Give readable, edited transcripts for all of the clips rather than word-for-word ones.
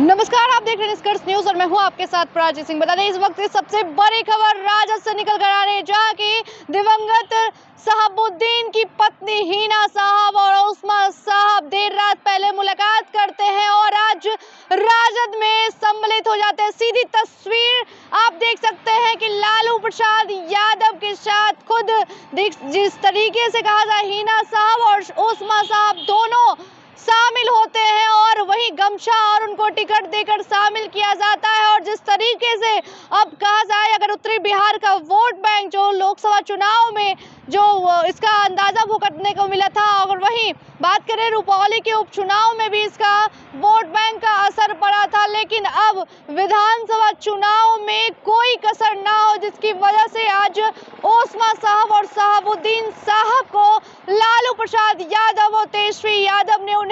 नमस्कार, आप देख रहे हैं निष्कर्ष न्यूज और मैं हूं आपके साथ प्राची सिंह। बता दें इस वक्त की सबसे बड़ी खबर राजद से निकल कर आ रही है, जहां की दिवंगत शहाबुद्दीन की पत्नी हिना साहब और उस्मा साहब देर रात पहले मुलाकात करते हैं और आज राजद में सम्मिलित हो जाते हैं। सीधी तस्वीर आप देख सकते हैं कि लालू प्रसाद यादव के साथ खुद जिस तरीके से कहा जाए हिना साहब और उस्मा साहब दोनों शामिल होते हैं और वही गमछा और उनको टिकट देकर शामिल किया जाता है। और जिस तरीके से अब कहा जाए, अगर उत्तरी बिहार का वोट बैंक जो लोकसभा चुनाव में जो इसका अंदाजा वो करने को मिला था, और वहीं बात करें रुपौली के उपचुनाव में भी इसका वोट बैंक का असर पड़ा था, लेकिन अब विधानसभा चुनाव में कोई कसर ना हो, जिसकी वजह से आज उस्मा साहब और शहाबुद्दीन साहब को लालू प्रसाद यादव और तेजस्वी यादव ने उन्हें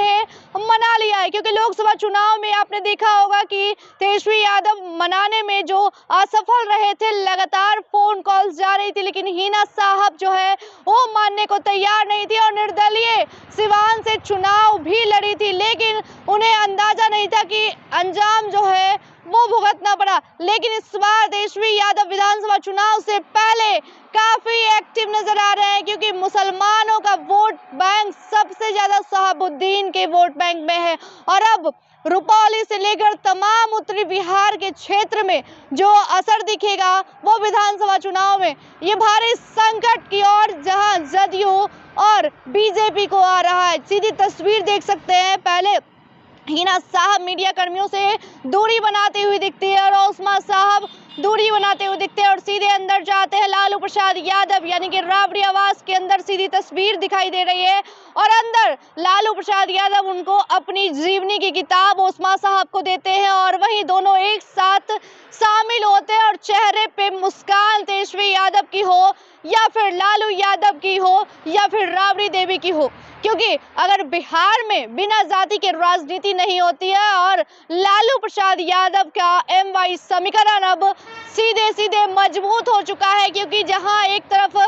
मना लिया है। क्योंकि लोकसभा चुनाव में आपने देखा होगा कि तेजस्वी यादव मनाने में जो असफल रहे थे, लगातार फोन कॉल्स जा रही थी, लेकिन हिना साहब जो है वो मानने को तैयार नहीं थी और निर्दलीय सिवान से चुनाव भी लड़ी थी, लेकिन उन्हें अंदाजा नहीं था कि अंजाम जो है वो भुगतना पड़ा। लेकिन इस बार तेजस्वी यादव विधानसभा चुनाव से पहले काफी एक्टिव नजर आ रहे हैं, क्योंकि मुसलमानों का वोट बैंक सबसे ज्यादा शहाबुद्दीन के वोट बैंक में है। और अब रुपौली से लेकर तमाम उत्तरी बिहार के क्षेत्र में जो असर दिखेगा वो विधानसभा चुनाव में ये भारी संकट की ओर, जहां जदयू और बीजेपी को आ रहा है। सीधी तस्वीर देख सकते हैं, पहले हिना साहब मीडिया कर्मियों से दूरी बनाते हुए दिखती है और उस्मा साहब दूरी बनाते हुए दिखते हैं और सीधे अंदर जाते हैं लालू प्रसाद यादव, यानी कि राबड़ी आवास के अंदर सीधी तस्वीर दिखाई दे रही है। और अंदर लालू प्रसाद यादव उनको अपनी जीवनी की किताब उस्मा साहब को देते हैं और वहीं दोनों एक साथ शामिल होते हैं और चेहरे पे मुस्कान तेजस्वी यादव की हो या फिर लालू यादव की हो या फिर राबड़ी देवी की हो, क्योंकि अगर बिहार में बिना जाति के राजनीति नहीं होती है और लालू प्रसाद यादव का MY समीकरण अब सीधे सीधे मजबूत हो चुका है। क्योंकि जहां एक तरफ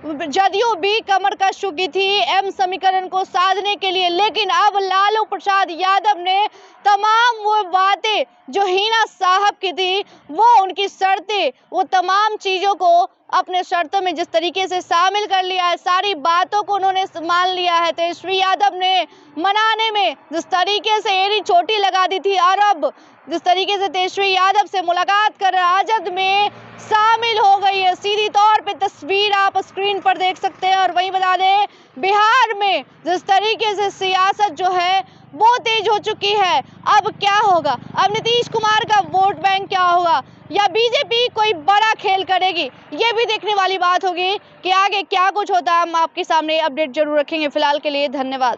जदयू भी कमर कस चुकी थी M समीकरण को साधने के लिए, लेकिन अब लालू प्रसाद यादव ने तमाम वो बातें जो हिना साहब की थी, वो उनकी शर्तें, वो तमाम चीजों को अपने शर्तों में जिस तरीके से शामिल कर लिया है, सारी बातों को उन्होंने मान लिया है। तेजस्वी यादव ने मनाने में जिस तरीके से एड़ी चोटी लगा दी थी और अब जिस तरीके से तेजस्वी यादव से मुलाकात कर राजद में शामिल हो गई है, सीधी तौर पे तस्वीर आप स्क्रीन पर देख सकते हैं। और वहीं बता दें, बिहार में जिस तरीके से सियासत जो है वो तेज हो चुकी है, अब क्या होगा, अब नीतीश कुमार का वोट बैंक क्या होगा या बीजेपी कोई बड़ा खेल करेगी, ये भी देखने वाली बात होगी कि आगे क्या कुछ होता है। हम आपके सामने अपडेट जरूर रखेंगे। फिलहाल के लिए धन्यवाद।